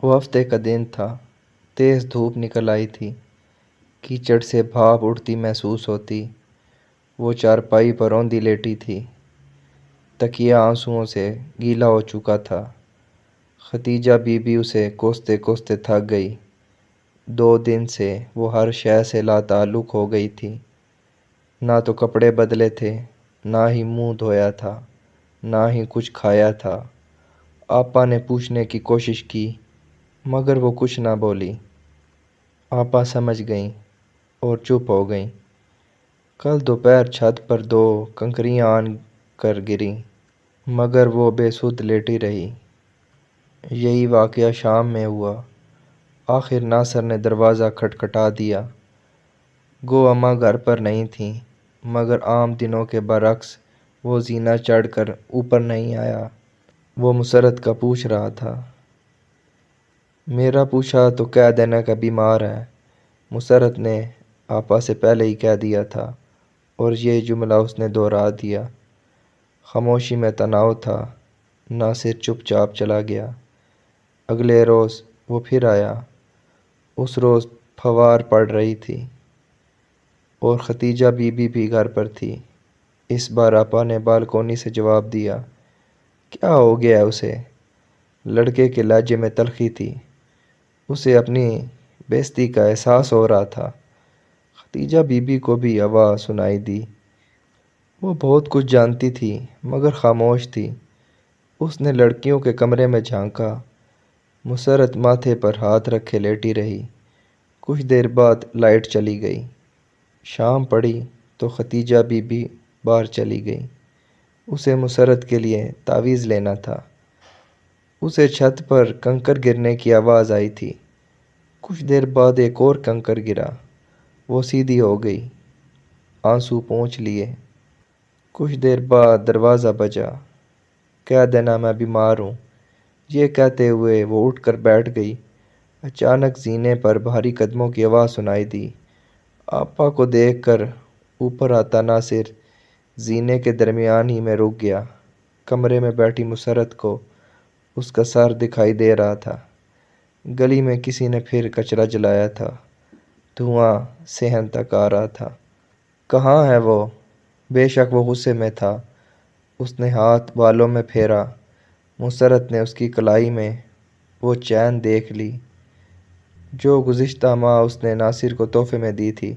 وہ ہفتے کا دن تھا۔ تیز دھوپ نکل آئی تھی، کیچڑ سے بھاپ اڑتی محسوس ہوتی۔ وہ چارپائی پر اوندھی لیٹی تھی، تکیہ آنسوؤں سے گیلا ہو چکا تھا۔ ختیجہ بی بی اسے کوستے کوستے تھک گئی۔ 2 دن سے وہ ہر شے سے لاتعلق ہو گئی تھی۔ نہ تو کپڑے بدلے تھے، نہ ہی منہ دھویا تھا، نہ ہی کچھ کھایا تھا۔ آپا نے پوچھنے کی کوشش کی مگر وہ کچھ نہ بولی۔ آپا سمجھ گئیں اور چپ ہو گئیں۔ کل دوپہر چھت پر 2 کنکریاں آن کر گریں مگر وہ بے سدھ لیٹی رہی۔ یہی واقعہ شام میں ہوا۔ آخر ناصر نے دروازہ کھٹکھٹا دیا۔ گو اماں گھر پر نہیں تھیں مگر عام دنوں کے برعکس وہ زینہ چڑھ کر اوپر نہیں آیا۔ وہ مسرت کا پوچھ رہا تھا۔ میرا پوچھا تو کہہ دینا کہ بیمار ہے، مسرت نے آپا سے پہلے ہی کہہ دیا تھا اور یہ جملہ اس نے دہرا دیا۔ خاموشی میں تناؤ تھا۔ ناصر چپ چاپ چلا گیا۔ اگلے روز وہ پھر آیا۔ اس روز پھوار پڑ رہی تھی اور ختیجہ بی بی بھی گھر پر تھی۔ اس بار آپا نے بالکونی سے جواب دیا۔ کیا ہو گیا ہے اسے؟ لڑکے کے لہجے میں تلخی تھی۔ اسے اپنی بے عزتی کا احساس ہو رہا تھا۔ ختیجہ بی بی کو بھی آواز سنائی دی۔ وہ بہت کچھ جانتی تھی مگر خاموش تھی۔ اس نے لڑکیوں کے کمرے میں جھانکا۔ مسرت ماتھے پر ہاتھ رکھے لیٹی رہی۔ کچھ دیر بعد لائٹ چلی گئی۔ شام پڑی تو ختیجہ بی بی باہر چلی گئی۔ اسے مسرت کے لیے تعویذ لینا تھا۔ اسے چھت پر کنکر گرنے کی آواز آئی تھی۔ کچھ دیر بعد ایک اور کنکر گرا۔ وہ سیدھی ہو گئی، آنسو پونچھ لیے۔ کچھ دیر بعد دروازہ بجا۔ کہہ دینا میں بیمار ہوں، یہ کہتے ہوئے وہ اٹھ کر بیٹھ گئی۔ اچانک زینے پر بھاری قدموں کی آواز سنائی دی۔ آپا کو دیکھ کر اوپر آتا ناصر زینے کے درمیان ہی میں رک گیا۔ کمرے میں بیٹھی مسرت کو اس کا سر دکھائی دے رہا تھا۔ گلی میں کسی نے پھر کچرا جلایا تھا۔ دھواں صحن تک آ رہا تھا۔ کہاں ہے وہ؟ بے شک وہ غصے میں تھا۔ اس نے ہاتھ بالوں میں پھیرا۔ مسرت نے اس کی کلائی میں وہ چین دیکھ لی جو گزشتہ ماہ اس نے ناصر کو تحفے میں دی تھی۔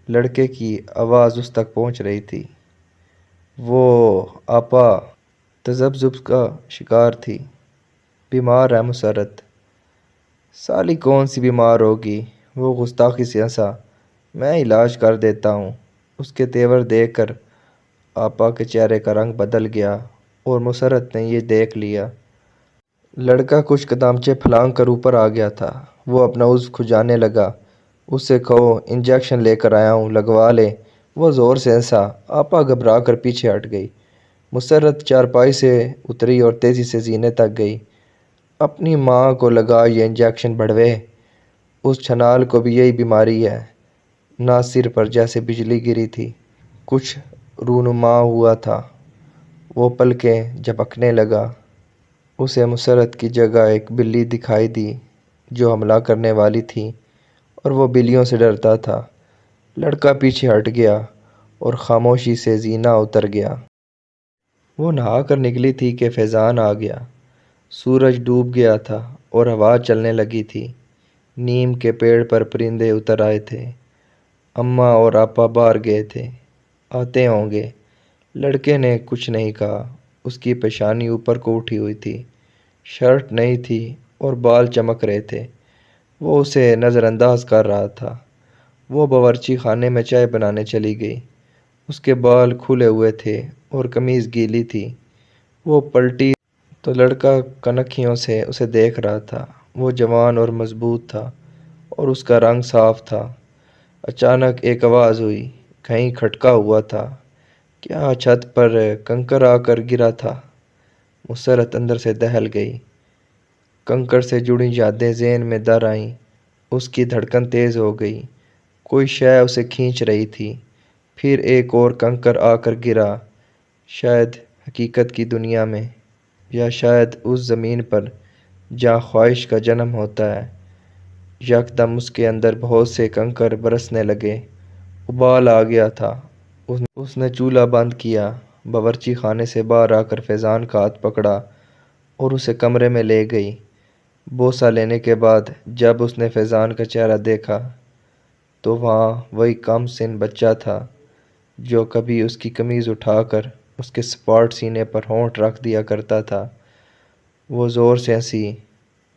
لڑکے کی آواز اس تک پہنچ رہی تھی۔ وہ آپا تذبذب کا شکار تھی۔ بیمار ہے مسرت؟ سالی کون سی بیمار ہوگی؟ وہ گستاخی سے ہنسا۔ میں علاج کر دیتا ہوں۔ اس کے تیور دیکھ کر آپا کے چہرے کا رنگ بدل گیا اور مسرت نے یہ دیکھ لیا۔ لڑکا کچھ قدمچے پھلانگ کر اوپر آ گیا تھا۔ وہ اپنا عضو کھجانے لگا۔ اس سے کہو انجیکشن لے کر آیا ہوں، لگوا لے۔ وہ زور سے ہنسا۔ آپا گھبرا کر پیچھے ہٹ گئی۔ مسرت چارپائی سے اتری اور تیزی سے زینے تک گئی۔ اپنی ماں کو لگا یہ انجیکشن بڑھوے، اس چھنال کو بھی یہی بیماری ہے۔ ناصر پر جیسے بجلی گری تھی۔ کچھ رونما ہوا تھا۔ وہ پلکیں جھپکنے لگا۔ اسے مسرت کی جگہ ایک بلی دکھائی دی جو حملہ کرنے والی تھی اور وہ بلیوں سے ڈرتا تھا۔ لڑکا پیچھے ہٹ گیا اور خاموشی سے زینہ اتر گیا۔ وہ نہا کر نکلی تھی کہ فیضان آ گیا۔ سورج ڈوب گیا تھا اور ہوا چلنے لگی تھی۔ نیم کے پیڑ پر پرندے اتر آئے تھے۔ اماں اور آپا باہر گئے تھے، آتے ہوں گے۔ لڑکے نے کچھ نہیں کہا۔ اس کی پیشانی اوپر کو اٹھی ہوئی تھی، شرٹ نہیں تھی اور بال چمک رہے تھے۔ وہ اسے نظر انداز کر رہا تھا۔ وہ باورچی خانے میں چائے بنانے چلی گئی۔ اس کے بال کھلے ہوئے تھے اور قمیض گیلی تھی۔ وہ پلٹی تو لڑکا کنکھیوں سے اسے دیکھ رہا تھا۔ وہ جوان اور مضبوط تھا اور اس کا رنگ صاف تھا۔ اچانک ایک آواز ہوئی۔ کہیں کھٹکا ہوا تھا۔ کیا چھت پر کنکر آ کر گرا تھا؟ مسرت اندر سے دہل گئی۔ کنکر سے جڑی یادیں ذہن میں در آئیں۔ اس کی دھڑکن تیز ہو گئی۔ کوئی شے اسے کھینچ رہی تھی۔ پھر ایک اور کنکر آ کر گرا، شاید حقیقت کی دنیا میں یا شاید اس زمین پر جہاں خواہش کا جنم ہوتا ہے۔ یکدم اس کے اندر بہت سے کنکر برسنے لگے، ابال آ گیا تھا۔ اس نے چولہا بند کیا، باورچی خانے سے باہر آ کر فیضان کا ہاتھ پکڑا اور اسے کمرے میں لے گئی۔ بوسہ لینے کے بعد جب اس نے فیضان کا چہرہ دیکھا تو وہاں وہی کم سن بچہ تھا جو کبھی اس کی قمیض اٹھا کر اس کے سپاٹ سینے پر ہونٹ رکھ دیا کرتا تھا۔ وہ زور سے ہنسی،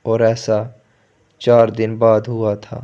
اور ایسا 4 دن بعد ہوا تھا۔